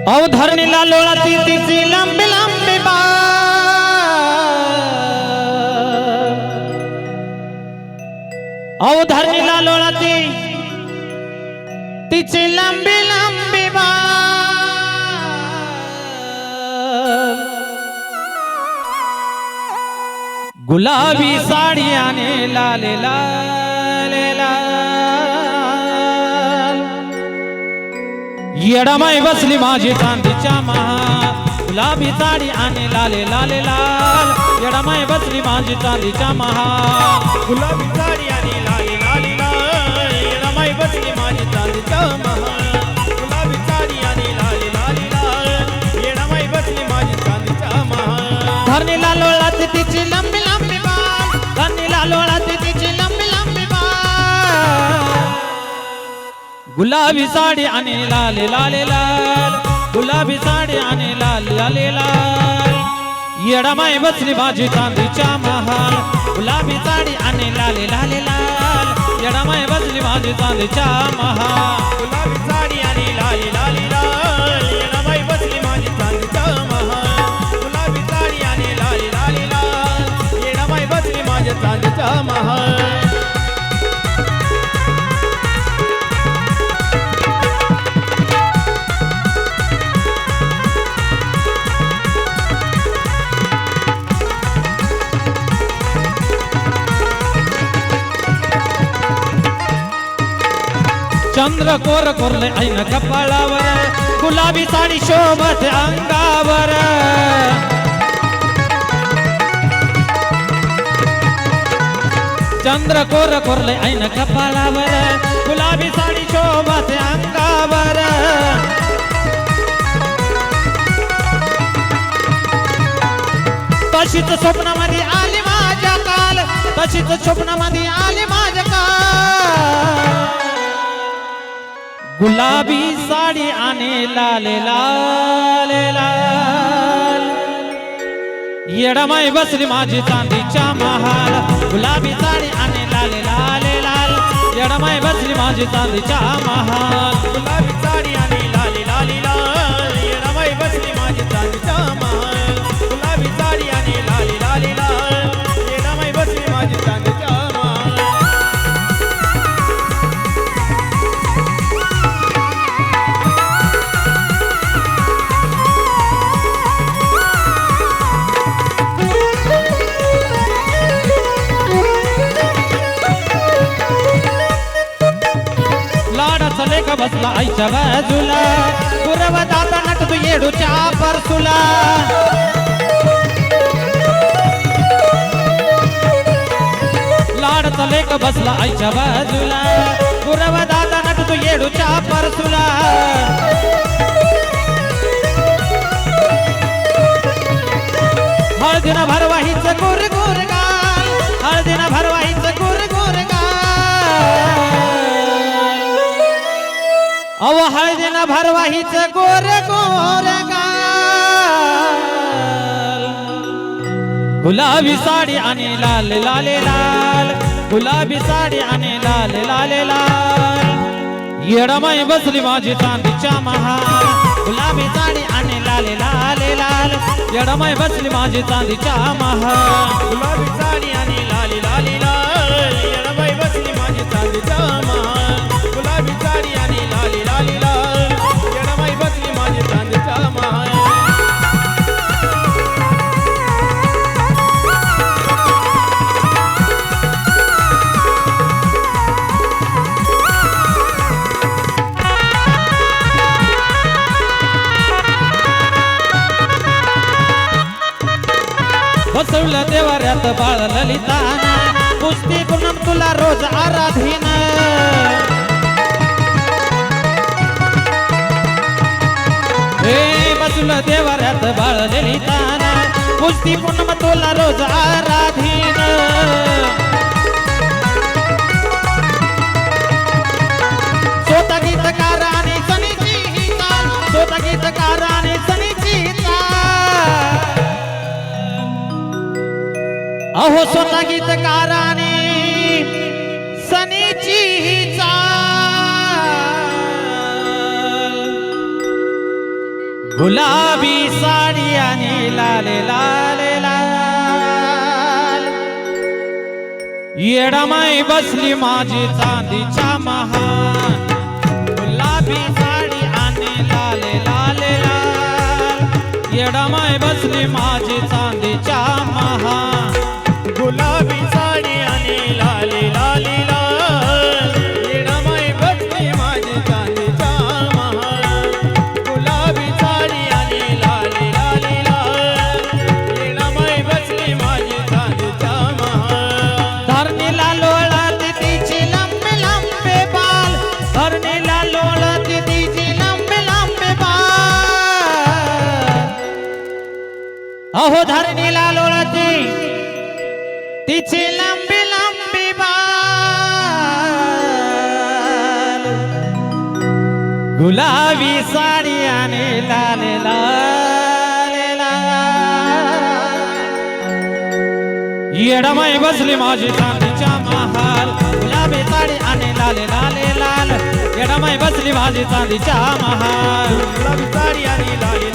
अवधरणीला लोळाती तिची लांबी लांबी अवधरणीला लोळाती तिची लांबी लांबी गुलाबी साडी आणि लाले लाले लाल येडामाई बसली माझी चांदीच्या महाल गुलाबी साडी आणि लाले लाले लाल येडामाई बसली माझी चांदीच्या महाल गुलाबी साडी आणि लाली लाली लाल येडामाई बसली माझी चांदीच्या महाल गुलाबी साडी आणि लाली लाली लाल येडामाई बसली माझी चांदीच्या महाल धरणीला लोळाती तिची लांबी लांबी बाल धरणीला लोळाती तिची लांबी लांबी बाल गुलाबी साडी आणि लाले लाले लाल गुलाबी साडी आणि लाले लाले लाल येडामाई बसली माझी चांदीच्या महाल गुलाबी साडी आणि लाले लाले लाल येडामाई बसली माझी चांदीच्या महाल गुलाबी साडी आणि लाली लाली लाल येडामाई बसली माझी चांदीच्या महाल गुलाबी साडी आणि लाली लाली लाल येडामाई बसली माझ्या चांदीच्या महाल चंद्र कोर कोरले ऐन कपाळावर गुलाबी साडी शोभत अंगावर चंद्र कोर कोरले ऐन कपाळावर गुलाबी साडी शोभत अंगावर तशीच स्वप्नामध्ये आली माझ्या काल तशीच स्वप्नामध्ये आली माझ्या काल गुलाबी साडी आणि लाले लाले लाल येडामाई बसली माझी चांदीच्या महाल गुलाबी साडी आणि लाले लाले लाल येडामाई बसली माझी चांदीच्या महाल गुलाबी साडी आणि लाली लाली लाल येडामाई बसली माझी चांदीच्या महाल गुलाबी साडी आणि लाली लाली लाल येडामाई बसली माझी चांदीच्या महाल लाडाचा लेख बसला आईच्या बाजूला गुरव दादा नटतो येडूच्या परसुला लाडाचा लेख बसला आईच्या बाजूला गुरव दादा नटतो येडूच्या परसुला हळदीन भरवाहीच गुर गुर गाल हळदीन भरवाहीच गुर गुर गाल अव हळदीन भरवाहीच गोर गोर गाल गुलाबी साडी आणि लाल लाले लाल गुलाबी साडी आणि लाल लाले लाल येडामाई बसली माझी चांदीच्या महाल गुलाबी साडी आणि लाले लाले लाल येडामाई बसली माझी चांदीच्या महाल गुलाबी साडी आणि लाली लाली लाल येडामाई बसली माझी चांदीच्या महाल गुलाबी साडी आणि लाली लाली लाल येडामाई बसली माझी चांदीच्या महाल बसवलं देवाऱ्यात बाळ ललिताना कुस्ती पूनम तुला रोज आराधीन हे बसवलं देवाऱ्यात बाळ ललिताना कुस्ती पूनम तुला रोज आराधीन स्वतः गीतकार आणि सनीची ही चाल स्वतः गीतकार आणि सनीची चाल अहो स्वतः गीतकाराने सनीची ही चाल गुलाबी साडी आणि लाले लाले लाल येडमाई बसली माझी चांदीच्या महाल गुलाबी साडी आणि लाले लाले लाल येडमाई बसली माझी चांदीच्या महाल गुलाबी साडी आणि लाली लाली लाल येडमाई बसली माझी चांदीच्या महाल गुलाबी साडी आणि लाली लाली लाल येडमाई बसली माझी चांदीच्या महाल धरणीला लोळत तिची लंबे लंबे बाल धरणीला लोळत तिची लंबे लंबे बाल अहो धरणीला लोळती तिची लंबी लंबी बाल गुलाबी साडी आणि लाले लाले लाल येडमाई बसली माझी चांदीच्या महाल गुलाबी साडी आणि लाले लाले लाल येडमाई बसली माझी चांदीच्या महाल गुलाबी साडी आणि लाली